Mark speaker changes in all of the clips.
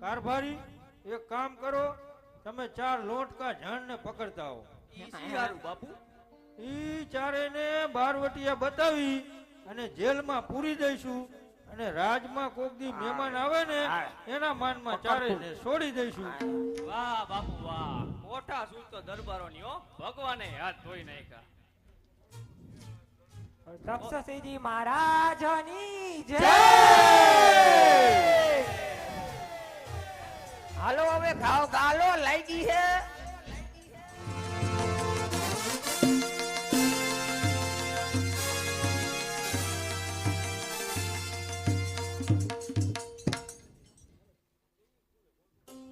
Speaker 1: કારભારી એક કામ કરો, તમે 4 લોટકા ઝાડને પકડતા આવો.
Speaker 2: બાપુ
Speaker 1: ઈ ચારેને બારવટિયા બતાવી અને જેલમાં પૂરી દઈશું અને રાજમાં કોક દી મહેમાન આવે ને એના માનમાં ચારેને છોડી દઈશું.
Speaker 2: વાહ બાપુ વાહ, મોટા સૂતો દરબારોની હો, ભગવાને હાથ ધોઈ નાખ્યા.
Speaker 3: તક્ષશિવજી મહારાજની જય. હાલો હવે ગાઓ ગાલો લાગી હે.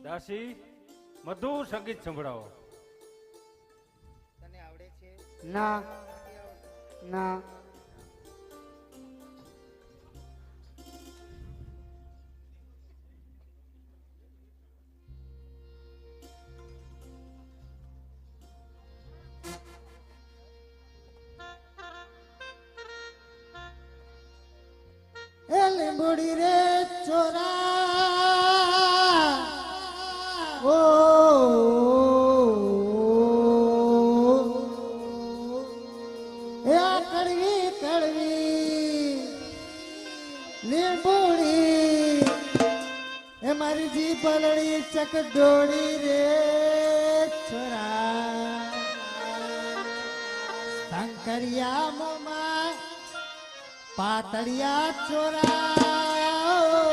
Speaker 1: દાસી મધુર સંગીત સંભળાવો.
Speaker 4: તને આવડે છે?
Speaker 5: ના ના
Speaker 4: એ લીંબુડી રે ચોરા ઓ એ કડવી કડવી લીંબુડી એ મારી જી પલળી ચકડોળી રે છોરા શંકરિયા મોમાં પાતળિયા ચોરા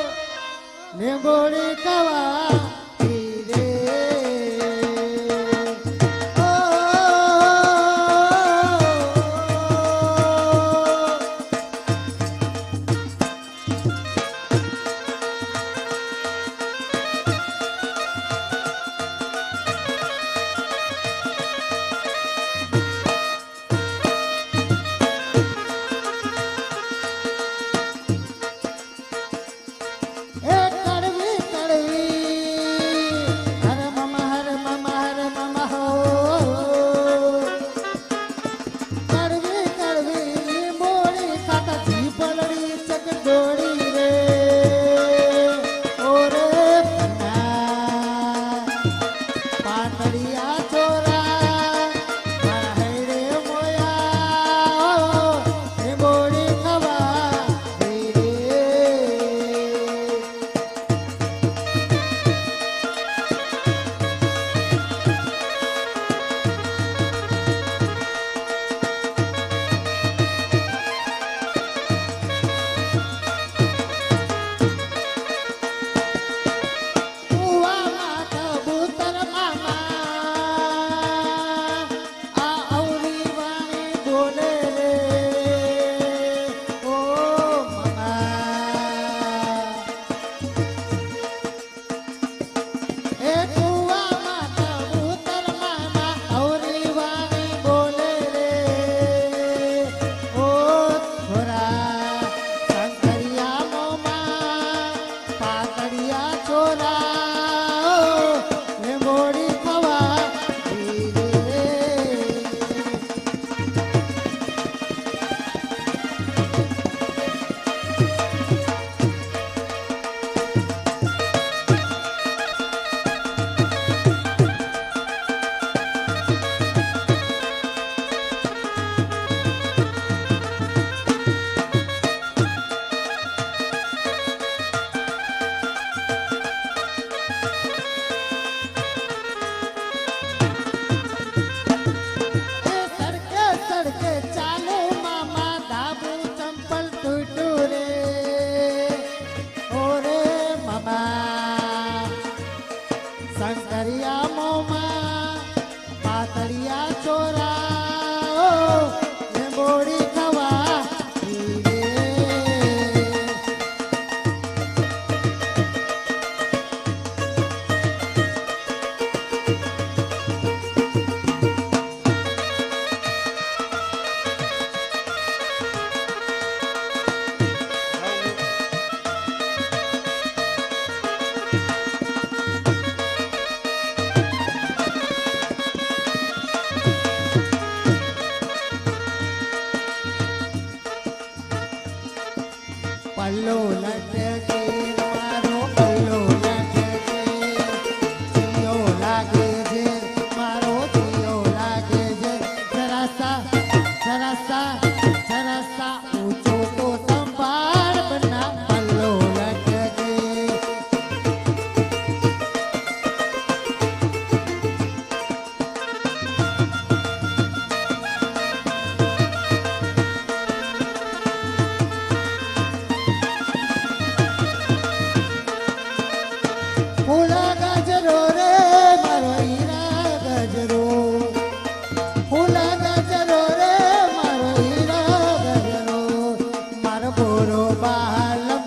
Speaker 4: લીંબોડી કવા રે ફૂલા ગજરો રે મારો હીરા ગજરો ફૂલા ગજરો રે મારો હીરા ગજરો મારો ગોરો બાલમ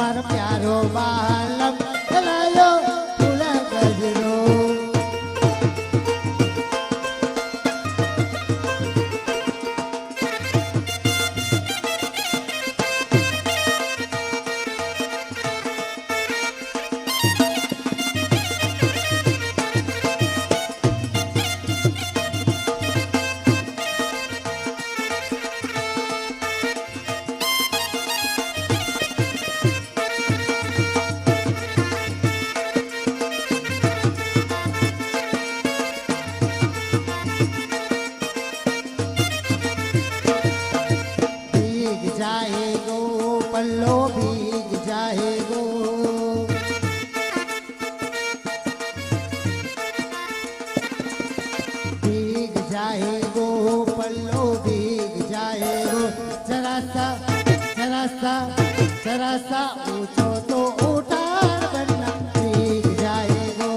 Speaker 4: મારો પ્યારો બાલમ ચલાયો ફૂલા ગજરો भीग जाएगो पल्लो भीग जाएगो भीग जाएगो पल्लो भीग जाएगो जरा सा ऊंचो तो उठान बनना भीग जाएगो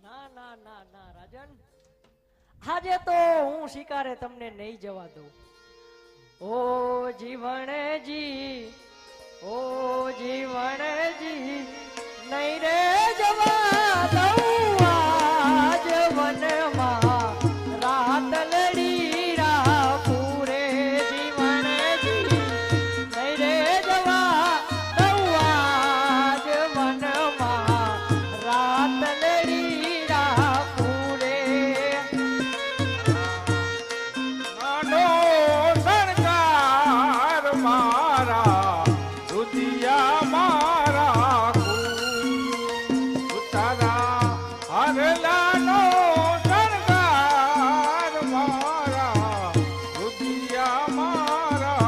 Speaker 6: ના ના ના ના રાજન, આજે તો હું શિકારે તમને નહીં જવા દઉં. ઓ જીવણજી, ઓ જીવણજી, નહીં રે જવા દઉં આજ વનમાં રાત લડી રાખું રે જીવણજી, નહીં રે જવા દઉં આજ વનમાં રાત લડી રાખું રે.
Speaker 1: નાનો સરકાર મારા દુધિયા મારા ઉતારા હરલાનો સરકાર મારા દુધિયા મારા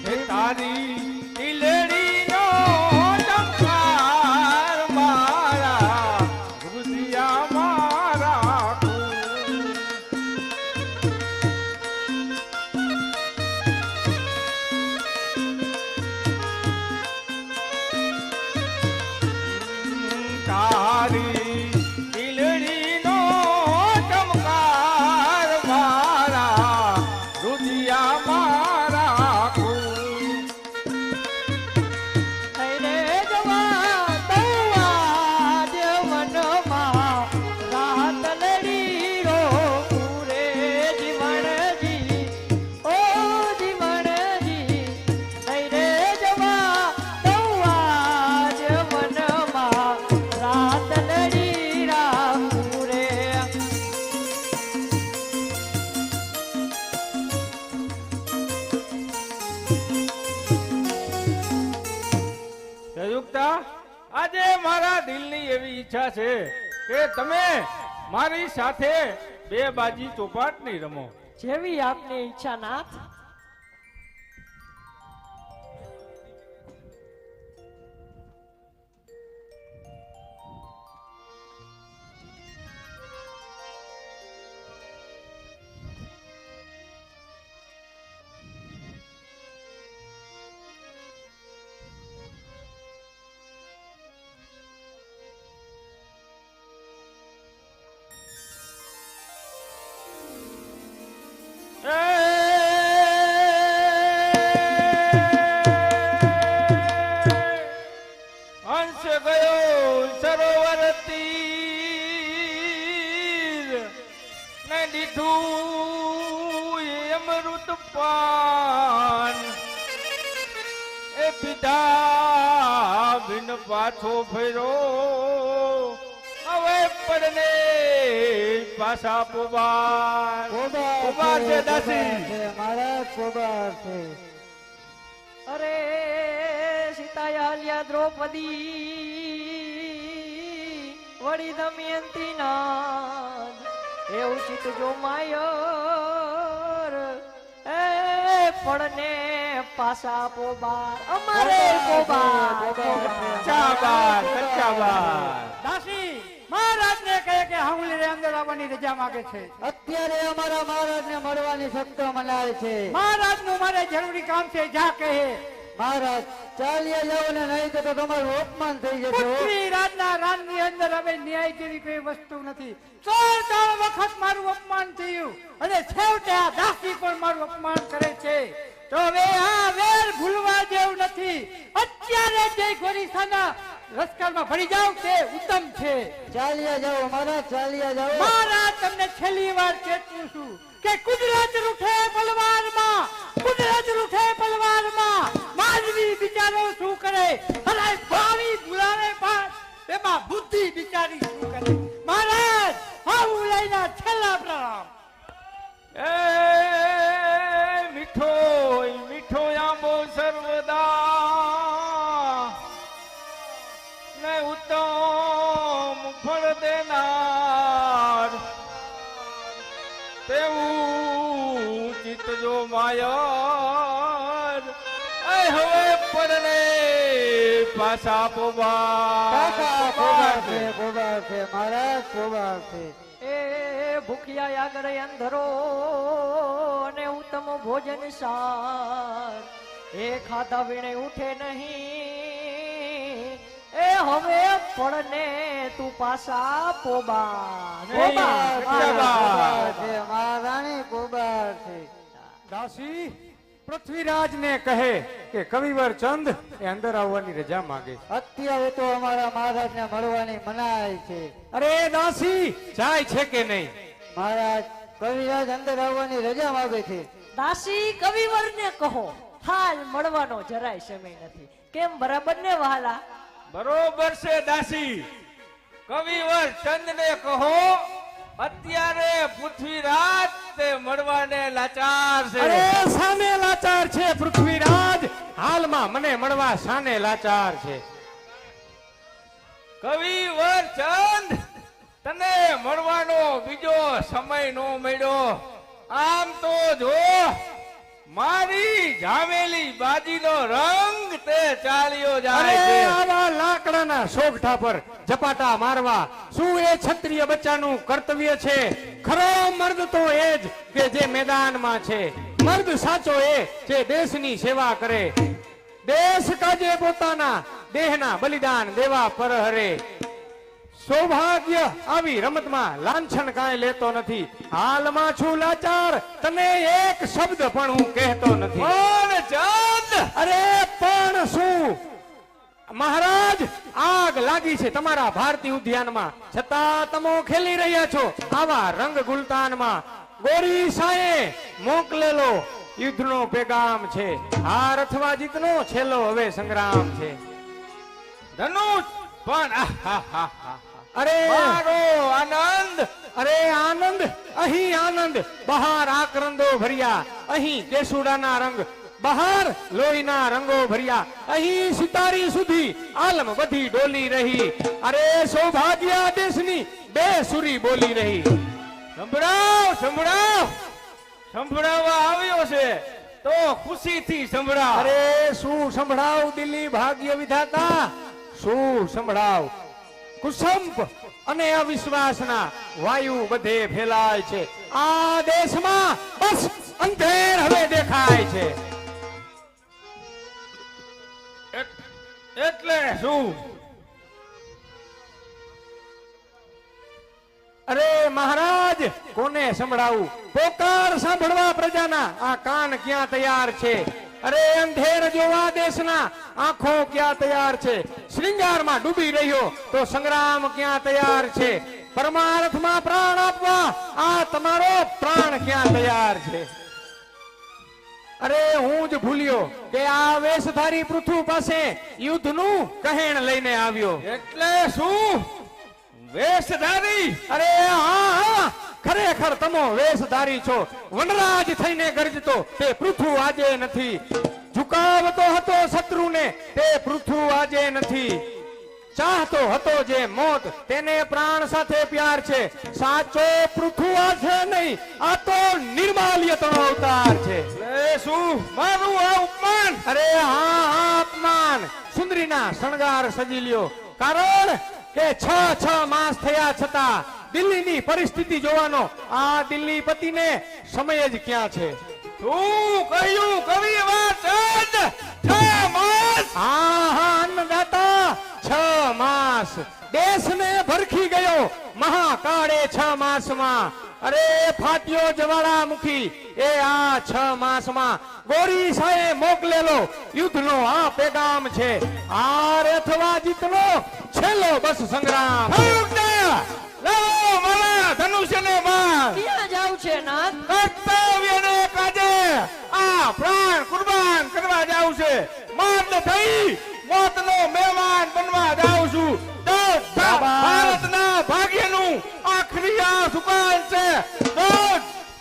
Speaker 1: હે તારી ઈલડીનો ચમકાર મારા દુધિયા મારા તારી ઈલડીનો ચમકાર મારા દુધિયા મારા
Speaker 6: નહીં રે જવા દઉં આજ વનમાં રાત લડી રોકું રે જીવણજી, ઓ જીવણજી, નહીં રે જવા દઉં આજ વનમાં રાત લડી રાખું રે.
Speaker 1: સંયુક્તા, આજે મારા દિલની એવી ઈચ્છા છે કે તમે મારી સાથે બે બાજી ચોપાટની રમો.
Speaker 6: જેવી આપની ઈચ્છા નાથ.
Speaker 1: એ દીઠું અમૃત પાન એ પીધા બિન પાછો ફેરો હવે પડને પાછા પોબાર પોબાર છે દાસી
Speaker 5: મહારાજ કોબાર છે.
Speaker 6: અરે સીતાયાલ્યા દ્રૌપદી વળી દમયંતી નાદ એ ઉચિત જો માયર એ પડને પાસા પોબાર અમારે પોબાર
Speaker 1: ચાબાર કચ્ચાબાર
Speaker 7: દાસી મહારાજને કહે કે હાઉલી અંદર આવવાની રજા માંગે છે.
Speaker 5: અત્યારે અમારા મહારાજને મળવાની શક્તો મનાય છે.
Speaker 7: મહારાજનું મારે જરૂરી કામ છે. જા કહે
Speaker 5: મહારાજ ચાલ્યા જાઓ ને નહીં તો તમારું અપમાન થઈ જશે હો.
Speaker 7: પૃથ્વીરાજના રાજની અંદર હવે ન્યાય જેવી કોઈ વસ્તુ નથી. 3 વખત મારું અપમાન થયું અને છેવટે આ દાસી પણ મારું અપમાન કરે છે. તો હવે આ વેર ભૂલવા જેવું નથી. અત્યારે જે ગોરીસાના લશ્કરમાં ભરી જાવ તે ઉત્તમ છે.
Speaker 5: ચાલ્યા જાઓ મહારાજ, ચાલ્યા જાઓ.
Speaker 7: મહારાજ તમને છેલ્લી વાર ચેતવું છું કે કુદરત રૂઠે પલવારમાં, કુદરત રૂઠે પલવારમાં માનવી બિચારો શું કરે અને ભાવી ભૂલાવે પાસ એમાં બુદ્ધિ બિચારી શું કરે. મહારાજ આવું લઈને છેલ્લા પ્રણામ.
Speaker 1: એ મીઠો મીઠો આંબો સર્વદા ને ઉત્તમ ફળ દેનાર તેવું ચિત્ત જો માયર એ હવે પડને પાછા પોબાર
Speaker 5: કોબાર છે, કોબાર છે મહારાજ, કોબાર છે.
Speaker 6: એ ભૂખ્યા આગળ અંધરો અને ઉત્તમ ભોજન સાર એ ખાધા વીણે ઉઠે નહીં એ હવે પડને તું પાસા પોબાર
Speaker 5: કોબાર
Speaker 1: કચ્ચાબાર.
Speaker 5: છે, મહારાણી કોબાર છે.
Speaker 7: દાસી પૃથ્વીરાજને કહે કે કવિવર ચંદ એ અંદર આવવાની રજા માંગે છે.
Speaker 5: અત્યારે તો અમારા મહારાજને મળવાની મનાય છે.
Speaker 7: અરે દાસી જાય છે કે નહીં?
Speaker 5: મહારાજ કવિરાજ અંદર આવવાની રજા માંગે છે.
Speaker 6: દાસી કવિવરને કહો હાલ મળવાનો જરાય સમય નથી. કેમ બરાબર ને વહાલા?
Speaker 1: બરોબર છે દાસી. કવિવર ચંદને કહો અત્યારે પૃથ્વીરાજ તે મળવાને લાચાર છે.
Speaker 7: અરે સાને લાચાર છે પૃથ્વીરાજ, હાલમાં મને મળવા સાને લાચાર છે.
Speaker 1: કવિવર ચંદ તને મળવાનો બીજો સમય નો મળ્યો. આમ તો જો મારી જામેલી બાજીનો રંગ તે ચાલ્યો
Speaker 7: અરે
Speaker 1: જાય છે.
Speaker 7: આવા લાકડાના સોગઠા પર ઝપાટા મારવા શું એ ક્ષત્રિય બચ્ચાનું કર્તવ્ય છે? ખરો મર્દ તો એ જ કે જે મેદાનમાં છે. મર્દ સાચો એ જે દેશની સેવા કરે. દેશ કાજે પોતાના દેહના બલિદાન દેવા પર હરે. સૌભાગ્ય આવી રમતમાં લાંછન કાંઈ લેતો નથી. હાલમાં છું લાચાર, તને એક શબ્દ પણ હું કહેતો નથી.
Speaker 1: પણ ચંદ
Speaker 7: અરે પણ શું મહારાજ, આગ લાગી છે તમારા ભારતીય ઉદ્યાનમાં, છતાં તમો ખેલી રહ્યા છો આવા રંગ ગુલતાનમાં. ગોરી સાએ મોકલેલો યુદ્ધનો પેગામ છે. હાર અથવા જીતનો છેલ્લો હવે સંગ્રામ છે.
Speaker 1: ધનુષ પણ આહાહાહા.
Speaker 7: અરે
Speaker 1: મારો આનંદ
Speaker 7: અરે આનંદ, અહીં આનંદ, બહાર આકરંદો ભર્યા, અહીં કેસુડાના રંગ, બહાર લોહીના રંગો ભર્યા, અહીં સિતારી સુધી આલમ બધી ડોલી રહી. અરે સૌભાગ્ય દેશની બે સુરી બોલી રહી.
Speaker 1: સંભળાવ સંભળાવ સંભળાવવા આવ્યો છે તો ખુશીથી સંભળાવ.
Speaker 7: અરે શું સંભળાવ દિલ્હી ભાગ્ય વિધાતા, શું સંભળાવ? કુસંપ અને અવિશ્વાસના વાયુ બધે ફેલાય છે. આ દેશમાં બસ અંધેર હવે દેખાય છે.
Speaker 1: એટલે શું?
Speaker 7: અરે મહારાજ કોને સંભળાવું? પોકાર સાંભળવા પ્રજાના આ કાન ક્યાં તૈયાર છે? અરે અંધેર જોવા દેશના આંખો ક્યાં તૈયાર છે? શ્રૃંગારમાં ડૂબી રહ્યો તો સંગ્રામ ક્યાં તૈયાર છે? પરમાર્થમાં પ્રાણ આપવા આ તમારો પ્રાણ ક્યાં તૈયાર છે? અરે હું જ ભૂલ્યો કે આ વેશધારી પૃથ્વી પાસે યુદ્ધનું કહેણ લઈને આવ્યો.
Speaker 1: એટલે શું વેશધારી?
Speaker 7: અરે હા, ખરેખર તમો વેશધારી છો. વનરાજ થઈને ગરજતો તે પૃથ્વી આજે નથી. ઝુકાવતો હતો શત્રુને તે પૃથ્વી આજે નથી. ચાહતો હતો જે મોત તેને પ્રાણ સાથે પ્યાર છે. સાચો પૃથ્વી આ છે નહીં, આ તો નિર્માલ્યતનો અવતાર છે.
Speaker 1: એ શું મારું આ ઉપમાન?
Speaker 7: અરે હા, અપમાન. સુંદરીના શણગાર સજી લ્યો, કારણ કે 6 માસ થયા છતાં દિલ્હીની પરિસ્થિતિ જોવાનો આ દિલ્હી પતિને સમય જ ક્યાં છે?
Speaker 1: શું કહ્યું કવિવાર ચંદ? 6 માસ?
Speaker 7: હા, અન્નદાતા 6 માસ. દેશને ભરખી ગયો મહાકાળે 6 માસમાં. અરે ફાટ્યો જ્વાળામુખી એ આ 6 માસમાં. ગોરી સાહેબ મોકલેલો યુદ્ધનો આ પેગામ છે. હાર અથવા જીતનો છેલ્લો બસ સંગ્રામ.
Speaker 1: લાવો મારા ધનુષ્યને બાણ.
Speaker 6: ક્યાં જાવ છે નાથ?
Speaker 1: કર્તવ્યને કાજે આ પ્રાણ કુરબાન કરવા જાઉં છે. મર્દ થઈ મોતનો મહેમાન બનવા જાઉં છું. તો ભારતના ભાગ્યનું આખરી આ સુકાન છે. તો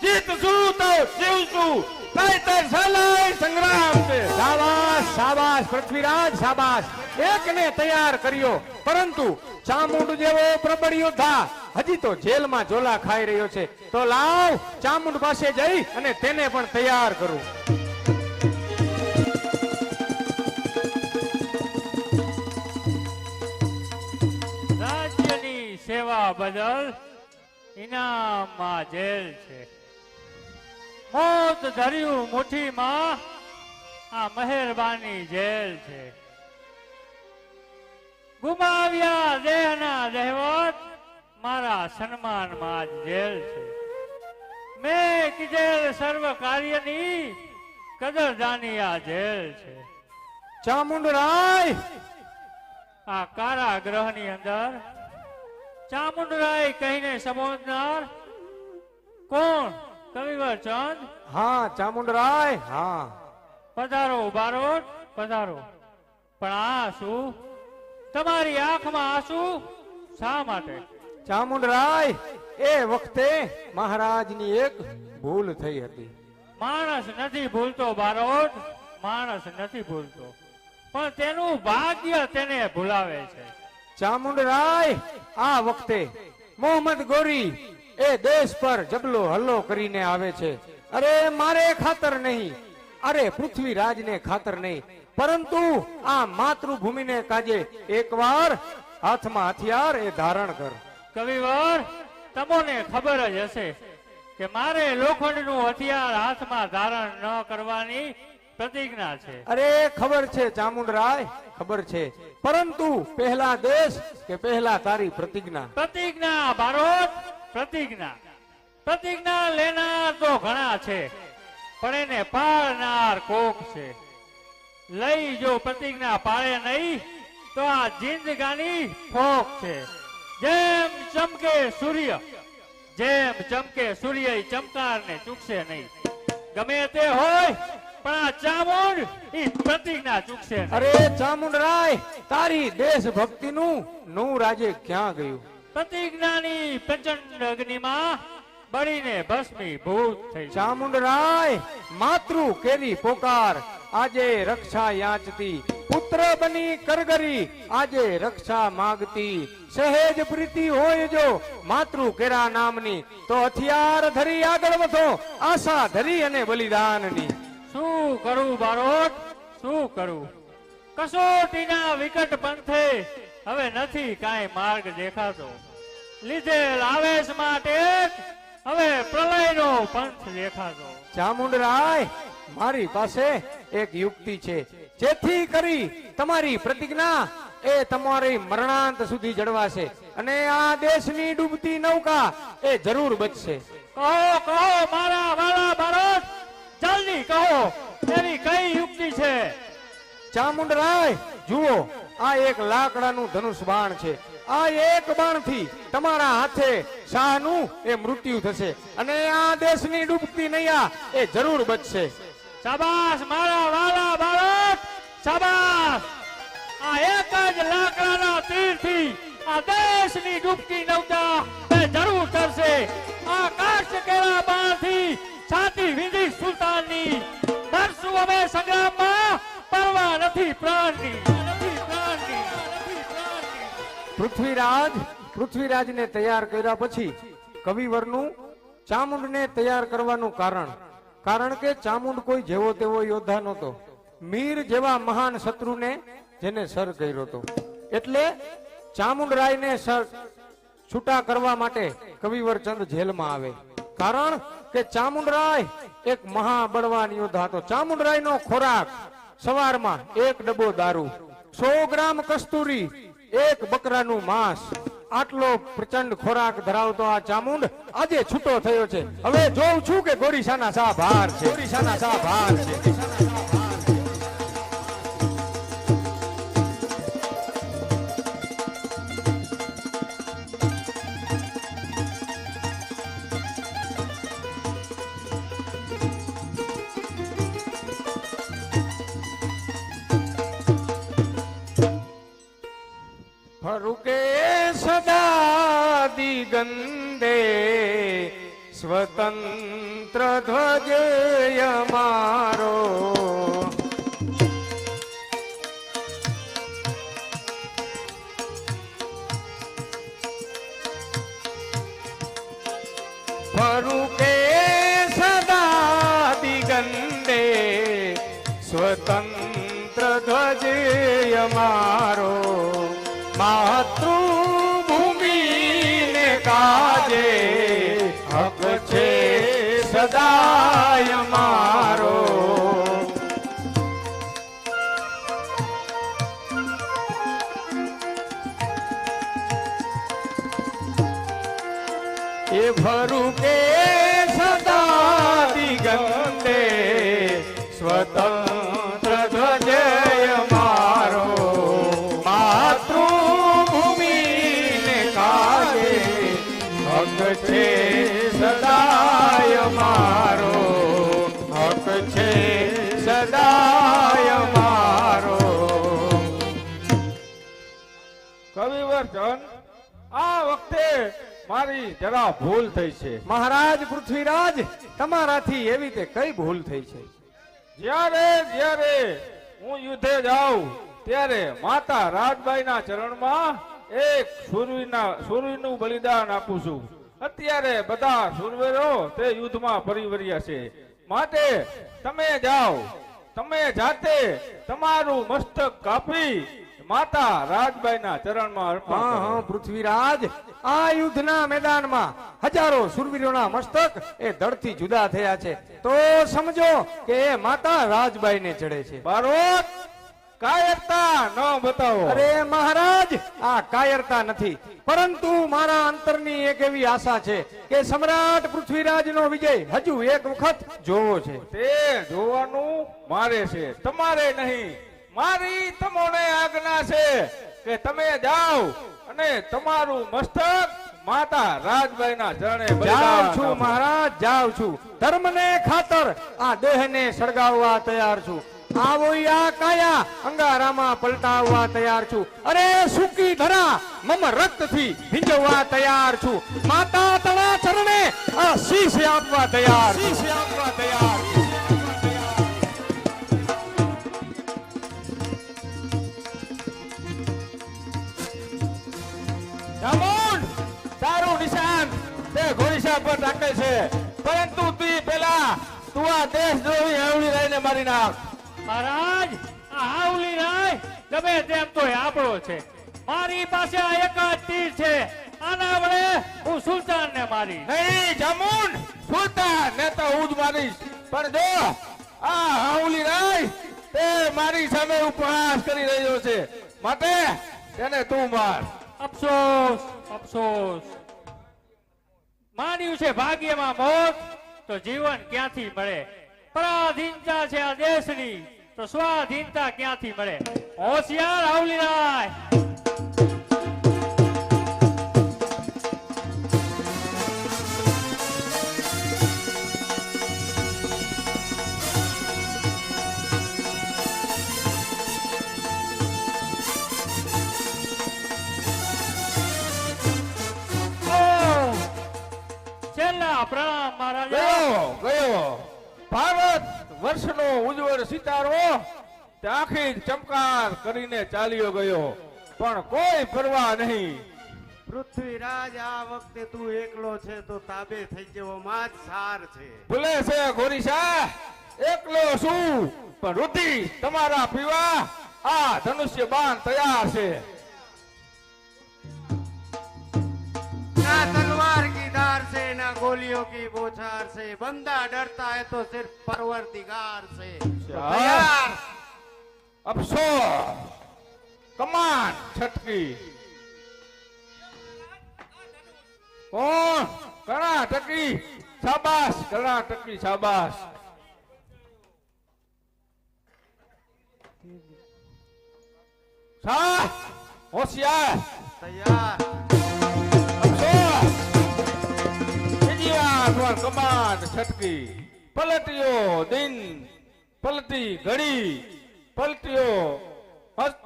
Speaker 1: જીતશું તો જીવશું, નહીંતર સલાય સંગ્રામ છે.
Speaker 7: શાબાશ, શાબાશ પૃથ્વીરાજ, શાબાશ. એકને તૈયાર કર્યો, પરંતુ ચામુંડ જેવો પ્રબળ યોદ્ધા હજી તો જેલમાં ઝોલા ખાઈ રહ્યો છે. તો લાવ ચામુંડ પાસે જઈ અને તેને પણ તૈયાર કરું.
Speaker 2: રાજ્યની સેવા બદલ ઇનામમાં જેલ છે. મોત ધર્યું મુઠ્ઠીમાં આ મહેરબાની જેલ છે. ગુમાવ્યા દેહના દહેવત મારા સન્માનમાં જ જેલ છે. મેં કીધેલ સર્વ કાર્યની કદરદાની આ જેલ છે.
Speaker 7: ચામુંડ રાય,
Speaker 2: આ કારાગૃહની અંદર ચામુંડરાય કહીને સંબોધનાર કોણ? કવિવર ચંદ.
Speaker 7: હા ચામુંડ રાય, હા.
Speaker 2: પધારો બારોટ, પધારો. પણ આ શું? તમારી આંખમાં આંસુ શા માટે?
Speaker 7: ચામુંડ રાય, એ વખતે મહારાજની એક ભૂલ થઈ હતી.
Speaker 2: માણસ નથી ભૂલતો બારોટ, માણસ નથી ભૂલતો, પણ તેનું ભાગ્ય તેને ભૂલાવે છે.
Speaker 7: ચામુંડ રાય, આ વખતે મોહમ્મદ ગોરી એ દેશ પર જબલો હલ્લો કરીને આવે છે. અરે મારે ખાતર નહીં, અરે પૃથ્વીરાજને ખાતર નહીં, પરંતુ આ માતૃભૂમિને કાજે એકવાર હાથમાં હથિયાર એ ધારણ કર.
Speaker 2: કવિવર, તમને ખબર જ હશે કે મારે લોખંડનું હથિયાર હાથમાં ધારણ ન કરવાની પ્રતિજ્ઞા છે.
Speaker 7: અરે ખબર છે ચામુંડ રાય, ખબર છે, પરંતુ પહેલા દેશ કે પહેલા તારી પ્રતિજ્ઞા?
Speaker 2: પ્રતિજ્ઞા બારોટ, પ્રતિજ્ઞા. પ્રતિજ્ઞા લેનાર તો ઘણા છે, પણ એને પાળનાર કોક છે. લઈ જો પ્રતિજ્ઞા પાળે નહીં તો આ જિંદગાની ફોક છે. જેમ ચમકે સૂર્ય, જેમ ચમકે સૂર્ય ચમકારને ચૂકશે નહીં. ગમે તે હોય પણ આ ચામુંડ ઈ પ્રતિજ્ઞા ચૂકશે નહીં.
Speaker 7: અરે ચામુંડ રાય, તારી દેશભક્તિનું નું રાજે ક્યાં ગયું?
Speaker 2: પ્રતિજ્ઞાની પ્રચંડ અગ્નિમાં બળીને ભસ્મીભૂત થઈ.
Speaker 7: ચામુંડ રાય, માતૃ કેરી પોકાર આજે રક્ષા યાચતી, પુત્ર બની કરગરી આજે રક્ષા માગતી. સહેજ પ્રીતિ હોય જો માતૃ કેરા નામની, તો હથિયાર ધરી આગળ વધો આશા ધરી અને બલિદાનની.
Speaker 2: શું કરું બારોટ, શું કરું? કસોટીના વિકટ પંથે હવે નથી કાંઈ માર્ગ દેખાતો. લીધેલ આવેશ માટે હવે પ્રલયનો પંથ દેખાતો.
Speaker 7: ચામુંડ રાય, મારી પાસે એક યુક્તિ છે, જેથી કરી તમારી પ્રતિજ્ઞા એ તમારી મરણાંત સુધી જળવાશે અને આ દેશની ડૂબતી નૌકા એ જરૂર બચશે.
Speaker 2: કહો કહો મારા વાલા બારોટ, જલ્દી કહો, એવી કઈ યુક્તિ છે?
Speaker 7: ચામુંડ રાય, જુઓ, આ એક લાકડાનું ધનુષ બાણ છે. આ એક બાણથી તમારા હાથે શાહનું એ મૃત્યુ થશે અને આ દેશની ડૂબતી નૈયા એ જરૂર બચશે.
Speaker 2: શાબાશ મારા વાલા બાળક, શાબાશ. આ એક જ લાકડાના તીરથી આ દેશની ડૂબતી નૌકા એ જરૂર તરશે. આ કાષ્ટ કેળા બાણથી છાતી વીંધી સુલતાનની મરશું અમે સંગ્રામમાં, પરવા નથી પ્રાણની, નથી પ્રાણની, નથી પ્રાણની.
Speaker 7: પૃથ્વીરાજને તૈયાર કર્યા પછી કવિવરનું ચામુંડને તૈયાર કરવાનું કારણ કે ચામુંડ કોઈ જેવો તેવો યોદ્ધા નહોતો. મીર જેવા મહાન શત્રુને જેને સર કર્યો હતો. એટલે ચામુંડરાયને છૂટા કરવા માટે કવિવર ચંદ જેલમાં આવે. કારણ કે ચામુંડરાય એક મહાબળવાન યોદ્ધા હતો. ચામુંડરાયનો ખોરાક સવારમાં 1 ડબ્બો દારૂ, 100 ગ્રામ કસ્તુરી, 1 બકરાનું માંસ, આટલો પ્રચંડ ખોરાક ધરાવતો આ ચામુંડ આજે છૂટો થયો છે. હવે જોઉં છું કે ગોરીસાના શા ભાર છે, ગોરીસાના શા ભાર છે. ફરુકે સદા દિગંદે સ્વતંત્ર ધ્વજ અમારો, ફરુકે સદા દિગંદે સ્વતંત્ર ધ્વજ અમારો, માતૃભૂમિને કાજે હક છે સદાય મારો. એ ભરુકે સદા દિગંતે સ્વતંત્ર ધ્વજ અમારો, હક છે સદાય મારો, હક છે સદાય મારો.
Speaker 1: કવિવર ચંદ, આ વખતે મારી જરા ભૂલ થઈ છે.
Speaker 7: મહારાજ પૃથ્વીરાજ, તમારાથી એવી તે કઈ ભૂલ થઈ છે?
Speaker 1: જ્યારે હું યુદ્ધે જાઉં ત્યારે માતા રાજબાઈના ચરણમાં એક શૂરવીરનું બલિદાન આપું છું. અત્યારે બધા શૂરવીરો તે યુદ્ધમાં પરિવર્યા છે. માટે તમે જાઓ, તમે જાતે તમારું મસ્તક કાપી માતા રાજબાઈના ચરણમાં અર્પણ કરો.
Speaker 7: હા પૃથ્વીરાજ, આ યુદ્ધના મેદાનમાં હજારો શૂરવીરોના મસ્તક એ ધડથી જુદા થયા છે. તો સમજો કે એ માતા રાજબાઈને ચડે છે.
Speaker 1: બારોટ, કાયરતા ન બતાવો.
Speaker 7: અરે મહારાજ, આ કાયરતા નથી, પરંતુ મારા અંતરની એક એવી આશા છે કે સમ્રાટ પૃથ્વીરાજનો વિજય હજુ એક વખત જોવો છે.
Speaker 1: તે જોવાનું મારે છે, તમારે નહીં. મારી તમને આજ્ઞા છે કે તમે જાઓ અને તમારું મસ્તક માતા રાજબાઈના ચરણે
Speaker 7: જાઉં છું મહારાજ, જાઉં છું. ધર્મને ખાતર આ દેહને સળગાવવા તૈયાર છું. આવો આ કાયા અંગારામાં પલટાવવા તૈયાર છું. અરે સૂકી ધરા મમ રક્તથી ભીંજવવા તૈયાર છું. માતા તણા ચરણે આ શીશ આપવા તૈયાર, શીશ આપવા તૈયાર.
Speaker 1: ચામુંડ, તારું નિશાન તે ઘોડીસા પર રાખે છે, પરંતુ તું પેલા તું આ દેશદ્રોહી હાવલી રાયને મારી નાખ.
Speaker 2: મહારાજ, આ હાવલી રાય ગમે તેમ તો આપણો છે. મારી પાસે આ એક જ તીર છે, આના વડે હું સુલતાનને મારી.
Speaker 1: નહીં ચામુંડ, સુલતાન ને તો હું જ મારીશ. પણ જો આ હાવલી રાય તે મારી સામે ઉપહાસ કરી રહ્યો છે, માટે તેને તું માર.
Speaker 2: અફસોસ, અફસોસ. માન્યું છે ભાગ્યમાં મોત, તો જીવન ક્યાંથી મળે? પરાધીનતા છે આ દેશની, તો સ્વાધીનતા ક્યાંથી મળે? હોશિયાર હાવલી રાય.
Speaker 1: ગયો ભારત વર્ષનો ઉજ્જવળ સિતારો તે આખી ચમકાર કરીને ચાલ્યો ગયો પણ કોઈ પરવા નહીં.
Speaker 8: પૃથ્વીરાજ આ વખતે તું એકલો છે તો તાબે થઈ જવો માં જ સાર છે.
Speaker 1: ભૂલે છે ગોરીશા, એકલો શું પણ રુધિ તમારા પીવા આ ધનુષ્ય બાણ તૈયાર છે.
Speaker 8: ना तलवार की धार से ना गोलियों की बौछार से बंदा डरता है तो सिर्फ परवरदिगार से.
Speaker 1: तैयार अफसोस कमान छटकी कौन कर्नाटकी शाबाश कर्नाटकी शाबाश. शाह होशियार
Speaker 8: तैयार
Speaker 1: अफसोस બીજી વાર કમાન છટકી પલટ્યો દિન પલટી ઘડી પલટ્યો હસ્ત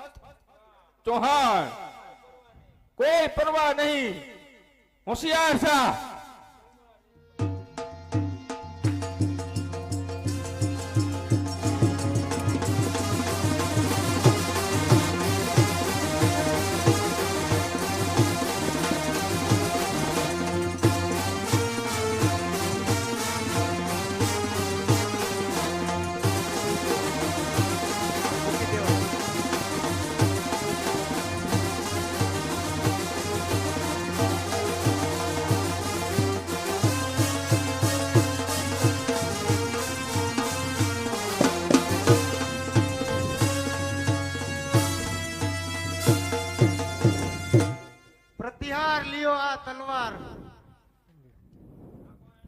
Speaker 1: ચૌહાણ કોઈ પરવા નહીં. હોશિયાર શાહ
Speaker 8: પ્રતિહાર લ્યો આ તલવાર.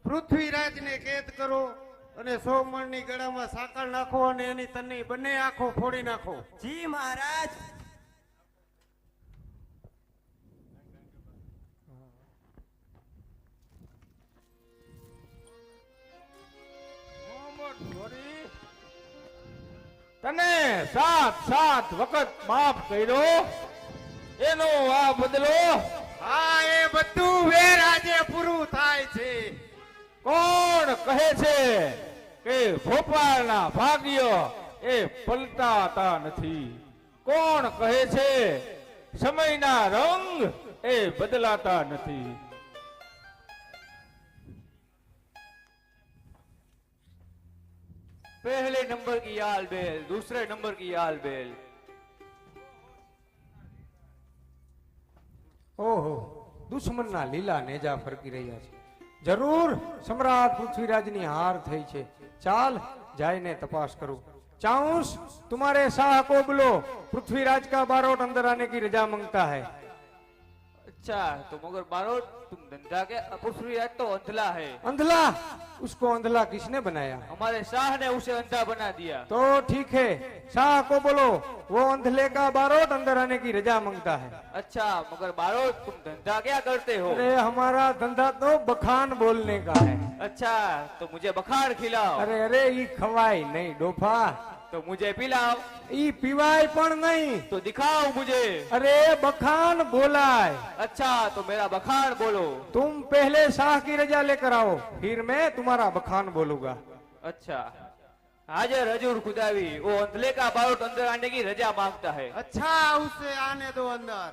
Speaker 8: પૃથ્વીરાજ ને કેદ કરો અને 100 મણની ગળામાં સાકળ નાખો અને એની તની બંને આંખો ફોડી નાખો.
Speaker 3: જી મહારાજ.
Speaker 1: તને 7 વખત માફ કર્યો એનો આ બદલો.
Speaker 8: હા એ બધું વેર આજે પૂરું થાય છે.
Speaker 1: કોણ કહે છે કે ભોપાલના ભાગ્ય એ પલટાતા નથી? કોણ કહે છે સમયના રંગ એ બદલાતા નથી?
Speaker 9: पहले नंबर की याल बेल, दूसरे नंबर की याल बेल.
Speaker 7: ઓહો, દુશ્મનના લીલા નેજા ફરકી રહ્યા છે. જરૂર સમ્રાટ પૃથ્વીરાજની હાર થઈ છે. ચાલ जाइने तपास करो. चाऊस तुम्हारे शाह को बोलो, पृथ्वीराज का बारोट अंदर आने की रजा मांगता है.
Speaker 9: अच्छा तो मगर बारोट तुम धंधा के पृथ्वीराज तो अंधला है.
Speaker 7: अंधला? उसको अंधला किसने बनाया?
Speaker 9: हमारे शाह ने उसे अंधा बना दिया.
Speaker 7: तो ठीक है, शाह को बोलो वो अंधले का बारोट अंदर आने की रजा मांगता है.
Speaker 9: अच्छा मगर बारोट तुम धंधा क्या करते हो?
Speaker 7: अरे हमारा धंधा तो बखान बोलने का है.
Speaker 9: अच्छा तो मुझे बखार खिलाओ.
Speaker 7: अरे अरे ये खवाई नहीं डोफा,
Speaker 9: तो मुझे पिलाओ.
Speaker 7: ये पीवाय पण नहीं.
Speaker 9: तो दिखाओ मुझे.
Speaker 7: अरे बखान बोलाय.
Speaker 9: अच्छा तो मेरा बखान बोलो.
Speaker 7: तुम पहले शाह की रजा लेकर आओ, फिर मैं तुम्हारा बखान बोलूंगा.
Speaker 9: अच्छा हाजिर हजूर खुदावी, वो अंधले का बारोट अंदर आने की रजा मांगता है.
Speaker 8: अच्छा उसे आने दो अंदर.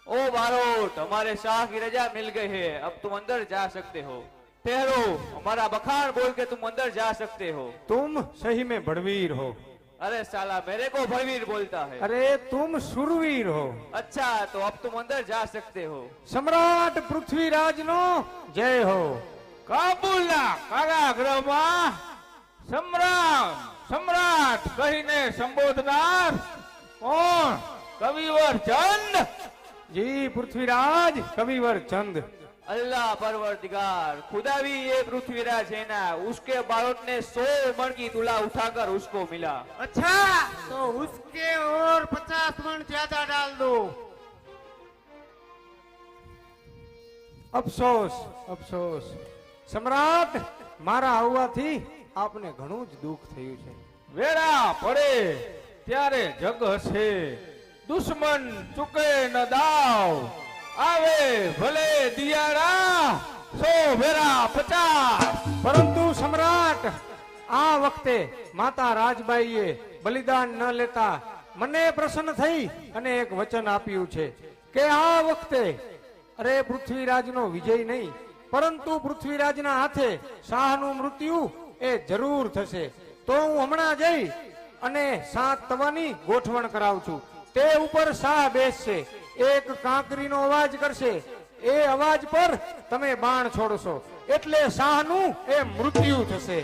Speaker 9: ओ बारोट, हमारे शाह की रजा मिल गई है, अब तुम अंदर जा सकते हो. ठहरो, हमारा बखान बोल के तुम अंदर जा सकते हो.
Speaker 7: तुम सही में बड़वीर हो.
Speaker 9: अरे साला मेरे को भड़वीर बोलता है.
Speaker 7: अरे तुम सुरवीर हो.
Speaker 9: अच्छा तो अब तुम अंदर जा सकते हो.
Speaker 7: सम्राट पृथ्वीराज नो जय हो.
Speaker 1: કાબુલના કારાગૃહમાં સમ્રાટ કહીને સંબોધનાર કોણ? કવિવર ચંદ.
Speaker 7: जी पृथ्वीराज कविवर चंद.
Speaker 9: अल्लाह परवरदिगार, खुदावी ये पृथ्वीराज है ना, उसके बारोट ने 100 मण की तुला उठाकर उसको मिला.
Speaker 8: अच्छा तो उसके और 50 मण ज्यादा डाल दो.
Speaker 7: अफसोस अफसोस सम्राट, मारा આવવાથી આપને ઘણું જ દુઃખ થયું છે.
Speaker 1: વેળા પડે ત્યારે જગ હશે, દુશ્મન ચૂકે ન દાવ, આવે ભલે દિયાળા 100 ભેરા 50.
Speaker 7: પરંતુ સમ્રાટ આ વખતે માતા રાજબાઈએ બલિદાન ન લેતા મને પ્રસન્ન થઈ અને એક વચન આપ્યું છે કે આ વખતે અરે પૃથ્વીરાજનો વિજય નહીં પરંતુ પૃથ્વીરાજના હાથે શાહનું મૃત્યુ એ જરૂર થશે. તો હું હમણાં જઈ અને 7 તવાની ગોઠવણ કરાવું છું. તે ઉપર શાહ બેસશે, એક કાંકરીનો અવાજ કરશે, એ અવાજ પર તમે બાણ છોડશો એટલે શાહનું એ મૃત્યુ થશે.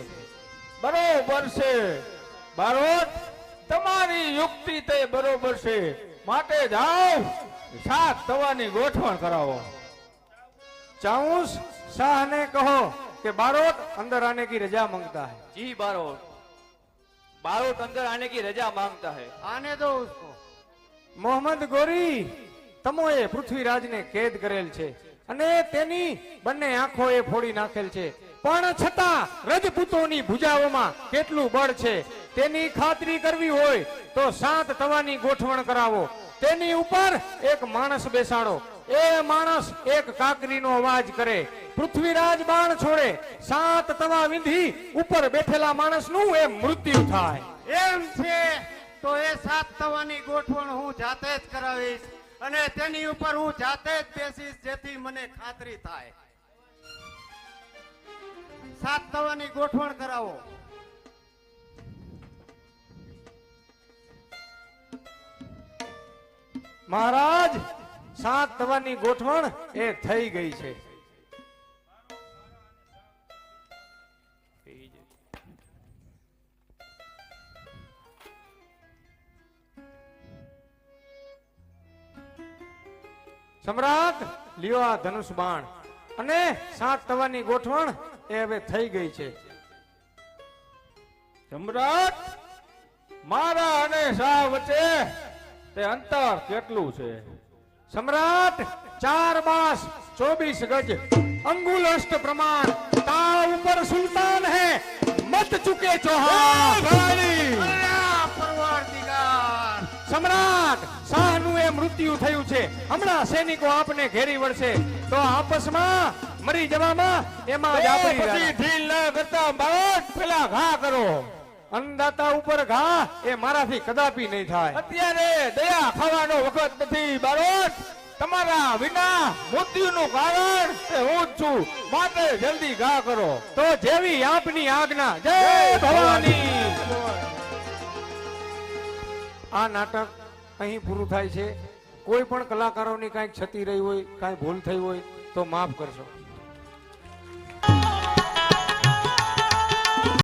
Speaker 1: બરોબર છે બારોટ, તમારી યુક્તિ તે બરોબર છે. માટે જાઓ 7 તવાની ગોઠવણ કરાવો.
Speaker 7: चाऊस शाह ने कहो कि बारोट अंदर आने की रजा मांगता है.
Speaker 9: जी बारोट, बारोट अंदर आने की रजा मांगता है.
Speaker 8: आने दो उसको.
Speaker 7: मोहम्मद गोरी तमोए पृथ्वीराजने कैद करेल છે અને તેની બંને આંખો એ ફોડી નાખેલ છે, પણ છતાં રજપૂતોની ભુજાઓમાં કેટલું બળ છે તેની ખાતરી કરવી હોય તો 7 તવાની ગોઠવણ કરાવો. તેની ઉપર એક માણસ બેસાડો, એ માણસ એક કાકરીનો અવાજ કરે, પૃથ્વીરાજ બાણ છોડે, 7 તવા વિંધી ઉપર બેઠેલા માણસનું એ મૃત્યુ થાય.
Speaker 8: એમ છે તો એ 7 તવાની ગોઠવણ હું જાતે જ કરાવીશ અને તેની ઉપર હું જાતે જ બેસીશ, જેથી મને ખાતરી થાય. 7 તવાની ગોઠવણ કરાવો.
Speaker 7: મહારાજ 7 તવાની ગોઠવણ એ થઈ ગઈ છે. સમ્રાટ લ્યો આ ધનુષ બાણ અને 7 તવાની ગોઠવણ એ હવે થઈ ગઈ છે.
Speaker 1: સમ્રાટ, મારા અને શાહ વચ્ચે તે અંતર કેટલું છે?
Speaker 7: સમ્રાટ 4 બાસ 24 ગજ અંગુલ અષ્ટ પ્રમાણ તાવ ઉપર સુલતાન હે મત ચુકે ચૌહાણ.
Speaker 8: અલ્લાહ પરવરદિગાર.
Speaker 7: સમ્રાટ શાહનું એ મૃત્યુ થયું છે. હમણાં સૈનિકો આપને ઘેરી વળશે તો આપસમાં મરી જવામાં એમાં જ આપણી
Speaker 1: પછી
Speaker 7: રાત.
Speaker 1: ઢીલ ન કરતા બારોટ પેલા ઘા કરો.
Speaker 7: અન્નદાતા ઉપર ઘા એ મારાથી કદાપી નહીં થાય.
Speaker 1: અત્યારે દયા ખાવાનો વખત નથી બારોટ. તમારા વિના મૃત્યુનું કારણ તે હું જ છું, માટે જલ્દી ઘા કરો.
Speaker 7: તો જેવી આપની આજ્ઞા. જય ભવાની. આ નાટક અહીં પૂરું થાય છે. કોઈ પણ કલાકારોની કાંઈક ક્ષતિ રહી હોય, કાંઈ ભૂલ થઈ હોય તો માફ કરશો.